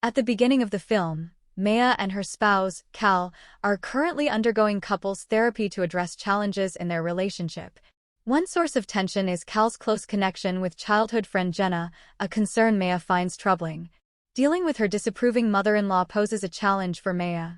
At the beginning of the film, Maya and her spouse, Cal, are currently undergoing couples therapy to address challenges in their relationship. One source of tension is Cal's close connection with childhood friend Jenna, a concern Maya finds troubling. Dealing with her disapproving mother-in-law poses a challenge for Maya.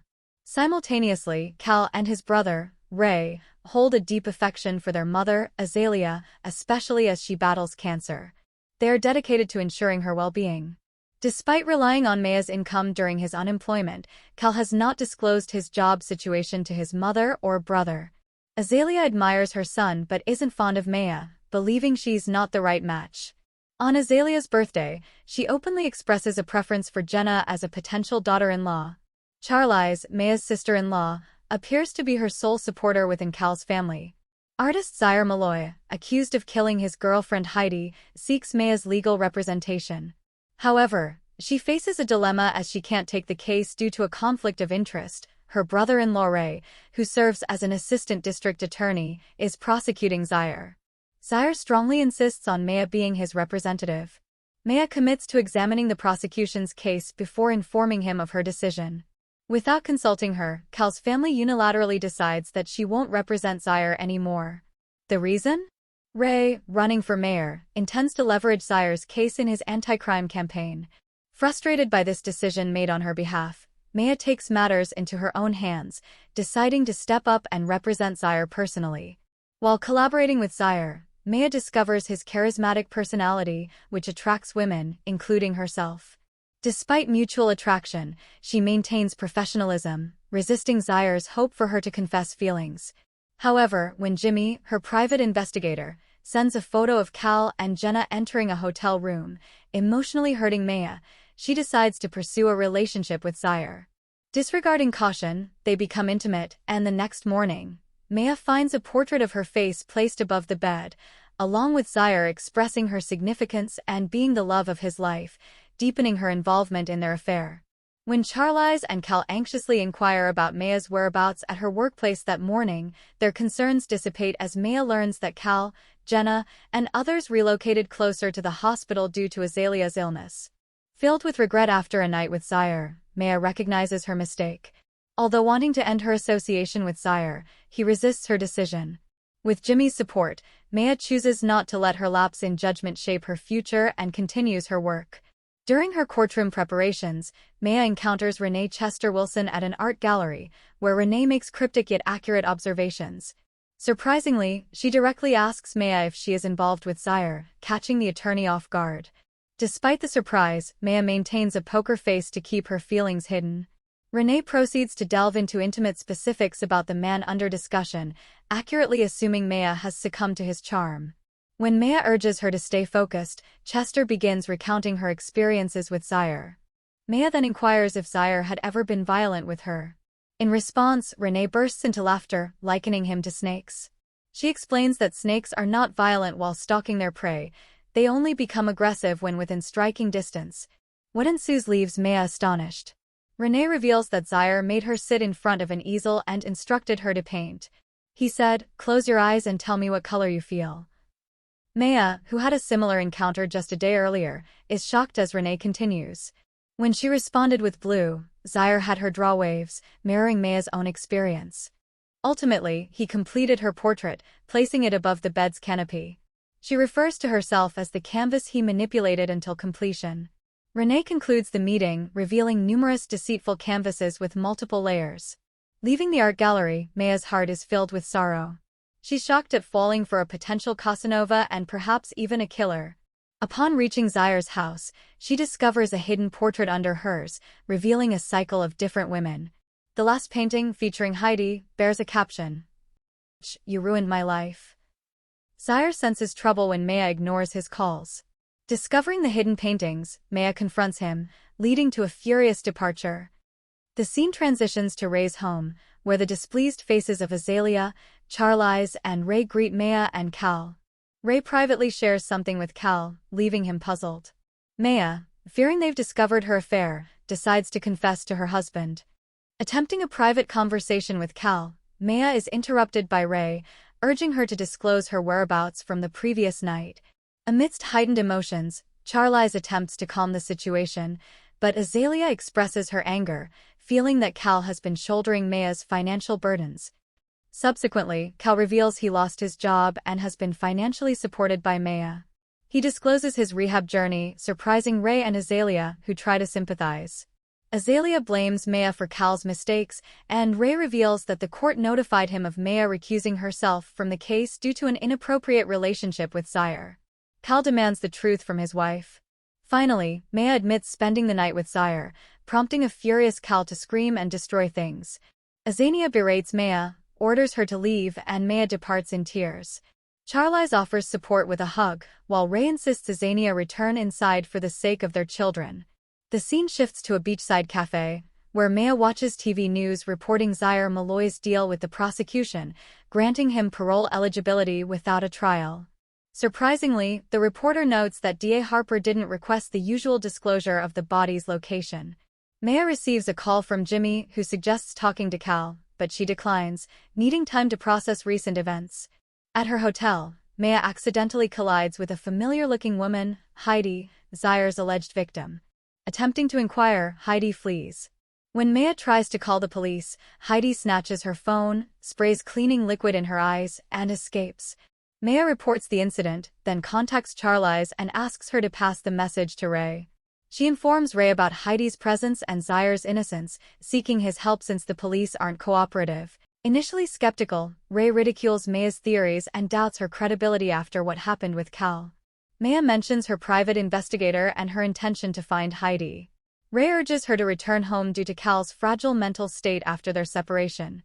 Simultaneously, Cal and his brother, Ray, hold a deep affection for their mother, Azalia, especially as she battles cancer. They are dedicated to ensuring her well-being. Despite relying on Maya's income during his unemployment, Cal has not disclosed his job situation to his mother or brother. Azalia admires her son but isn't fond of Maya, believing she's not the right match. On Azalia's birthday, she openly expresses a preference for Jenna as a potential daughter-in-law. Charlise, Maya's sister-in-law, appears to be her sole supporter within Cal's family. Artist Zyair Malloy, accused of killing his girlfriend Heidi, seeks Maya's legal representation. However, she faces a dilemma as she can't take the case due to a conflict of interest. Her brother-in-law Ray, who serves as an assistant district attorney, is prosecuting Zyair. Zyair strongly insists on Maya being his representative. Maya commits to examining the prosecution's case before informing him of her decision. Without consulting her, Cal's family unilaterally decides that she won't represent Zyair anymore. The reason? Ray, running for mayor, intends to leverage Zyair's case in his anti-crime campaign. Frustrated by this decision made on her behalf, Maya takes matters into her own hands, deciding to step up and represent Zyair personally. While collaborating with Zyair, Maya discovers his charismatic personality, which attracts women, including herself. Despite mutual attraction, she maintains professionalism, resisting Zyair's hope for her to confess feelings. However, when Jimmy, her private investigator, sends a photo of Cal and Jenna entering a hotel room, emotionally hurting Maya, she decides to pursue a relationship with Zyair. Disregarding caution, they become intimate, and the next morning, Maya finds a portrait of her face placed above the bed, along with Zyair expressing her significance and being the love of his life, deepening her involvement in their affair. When Charlise and Cal anxiously inquire about Maya's whereabouts at her workplace that morning, their concerns dissipate as Maya learns that Cal, Jenna, and others relocated closer to the hospital due to Azalia's illness. Filled with regret after a night with Zyair, Maya recognizes her mistake. Although wanting to end her association with Zyair, he resists her decision. With Jimmy's support, Maya chooses not to let her lapse in judgment shape her future and continues her work. During her courtroom preparations, Maya encounters Renee Chester Wilson at an art gallery, where Renee makes cryptic yet accurate observations. Surprisingly, she directly asks Maya if she is involved with Zyair, catching the attorney off guard. Despite the surprise, Maya maintains a poker face to keep her feelings hidden. Renee proceeds to delve into intimate specifics about the man under discussion, accurately assuming Maya has succumbed to his charm. When Maya urges her to stay focused, Chester begins recounting her experiences with Zyair. Maya then inquires if Zyair had ever been violent with her. In response, Renee bursts into laughter, likening him to snakes. She explains that snakes are not violent while stalking their prey, they only become aggressive when within striking distance. What ensues leaves Maya astonished. Renee reveals that Zyair made her sit in front of an easel and instructed her to paint. He said, "Close your eyes and tell me what color you feel." Maya, who had a similar encounter just a day earlier, is shocked as Renee continues. When she responded with blue, Zyair had her draw waves, mirroring Maya's own experience. Ultimately, he completed her portrait, placing it above the bed's canopy. She refers to herself as the canvas he manipulated until completion. Renee concludes the meeting, revealing numerous deceitful canvases with multiple layers. Leaving the art gallery, Maya's heart is filled with sorrow. She's shocked at falling for a potential Casanova and perhaps even a killer. Upon reaching Zyair's house, she discovers a hidden portrait under hers, revealing a cycle of different women. The last painting, featuring Heidi, bears a caption: "You ruined my life." Zyair senses trouble when Maya ignores his calls. Discovering the hidden paintings, Maya confronts him, leading to a furious departure. The scene transitions to Ray's home, where the displeased faces of Azalia, Charlise, and Ray greet Maya and Cal. Ray privately shares something with Cal, leaving him puzzled. Maya, fearing they've discovered her affair, decides to confess to her husband. Attempting a private conversation with Cal, Maya is interrupted by Ray, urging her to disclose her whereabouts from the previous night. Amidst heightened emotions, Charlise attempts to calm the situation, but Azalia expresses her anger, feeling that Cal has been shouldering Maya's financial burdens. Subsequently, Cal reveals he lost his job and has been financially supported by Maya. He discloses his rehab journey, surprising Ray and Azalia, who try to sympathize. Azalia blames Maya for Cal's mistakes, and Ray reveals that the court notified him of Maya recusing herself from the case due to an inappropriate relationship with Zyair. Cal demands the truth from his wife. Finally, Maya admits spending the night with Zyair, prompting a furious Cal to scream and destroy things. Azalia berates Maya, orders her to leave, and Maya departs in tears. Charlise offers support with a hug, while Ray insists Azalia return inside for the sake of their children. The scene shifts to a beachside cafe, where Maya watches TV news reporting Zyair Malloy's deal with the prosecution, granting him parole eligibility without a trial. Surprisingly, the reporter notes that DA Harper didn't request the usual disclosure of the body's location. Maya receives a call from Jimmy, who suggests talking to Cal, but she declines, needing time to process recent events. At her hotel, Maya accidentally collides with a familiar-looking woman, Heidi, Zyair's alleged victim. Attempting to inquire, Heidi flees. When Maya tries to call the police, Heidi snatches her phone, sprays cleaning liquid in her eyes, and escapes. Maya reports the incident, then contacts Charlise and asks her to pass the message to Ray. She informs Ray about Heidi's presence and Zyair's innocence, seeking his help since the police aren't cooperative. Initially skeptical, Ray ridicules Maya's theories and doubts her credibility after what happened with Cal. Maya mentions her private investigator and her intention to find Heidi. Ray urges her to return home due to Cal's fragile mental state after their separation.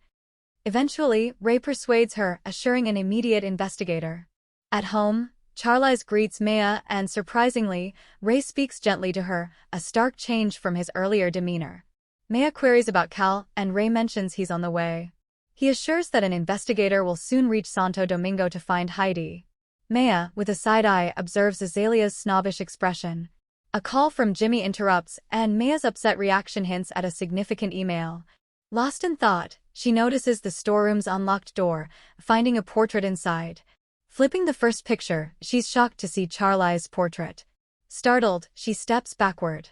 Eventually, Ray persuades her, assuring an immediate investigator. At home, Charlise greets Maya and, surprisingly, Ray speaks gently to her, a stark change from his earlier demeanor. Maya queries about Cal, and Ray mentions he's on the way. He assures that an investigator will soon reach Santo Domingo to find Heidi. Maya, with a side eye, observes Azalia's snobbish expression. A call from Jimmy interrupts, and Maya's upset reaction hints at a significant email. Lost in thought, she notices the storeroom's unlocked door, finding a portrait inside. Flipping the first picture, she's shocked to see Charlise's portrait. Startled, she steps backward.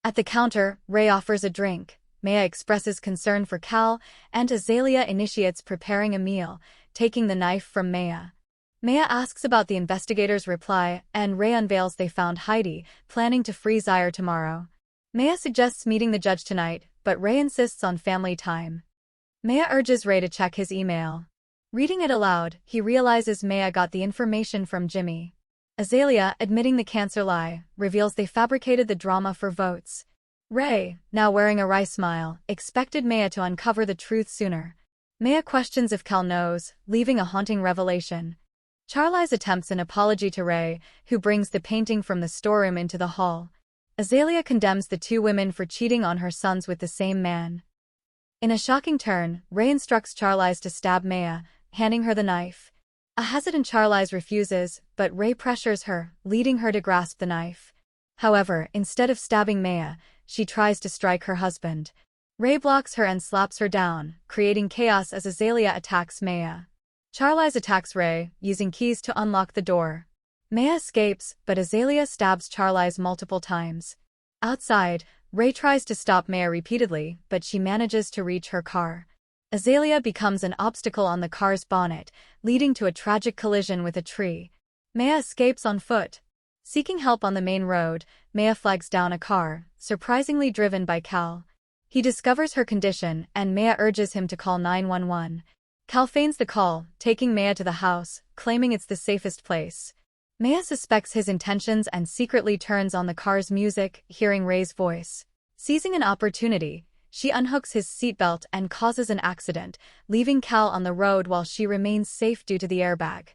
At the counter, Ray offers a drink. Maya expresses concern for Cal, and Azalia initiates preparing a meal, taking the knife from Maya. Maya asks about the investigator's reply, and Ray unveils they found Heidi, planning to free Zyair tomorrow. Maya suggests meeting the judge tonight, but Ray insists on family time. Maya urges Ray to check his email. Reading it aloud, he realizes Maya got the information from Jimmy. Azalia, admitting the cancer lie, reveals they fabricated the drama for votes. Ray, now wearing a wry smile, expected Maya to uncover the truth sooner. Maya questions if Cal knows, leaving a haunting revelation. Charlise attempts an apology to Ray, who brings the painting from the storeroom into the hall. Azalia condemns the two women for cheating on her sons with the same man. In a shocking turn, Ray instructs Charlise to stab Maya, handing her the knife. A hesitant Charlise refuses, but Ray pressures her, leading her to grasp the knife. However, instead of stabbing Maya, she tries to strike her husband. Ray blocks her and slaps her down, creating chaos as Azalia attacks Maya. Charlise attacks Ray, using keys to unlock the door. Maya escapes, but Azalia stabs Charlise multiple times. Outside, Ray tries to stop Maya repeatedly, but she manages to reach her car. Azalia becomes an obstacle on the car's bonnet, leading to a tragic collision with a tree. Maya escapes on foot. Seeking help on the main road, Maya flags down a car, surprisingly driven by Cal. He discovers her condition, and Maya urges him to call 911. Cal feigns the call, taking Maya to the house, claiming it's the safest place. Maya suspects his intentions and secretly turns on the car's music, hearing Ray's voice. Seizing an opportunity, she unhooks his seatbelt and causes an accident, leaving Cal on the road while she remains safe due to the airbag.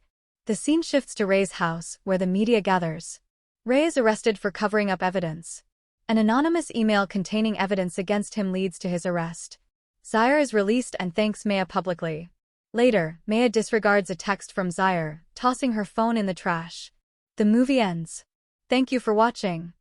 The scene shifts to Ray's house, where the media gathers. Ray is arrested for covering up evidence. An anonymous email containing evidence against him leads to his arrest. Zyair is released and thanks Maya publicly. Later, Maya disregards a text from Zyair, tossing her phone in the trash. The movie ends. Thank you for watching.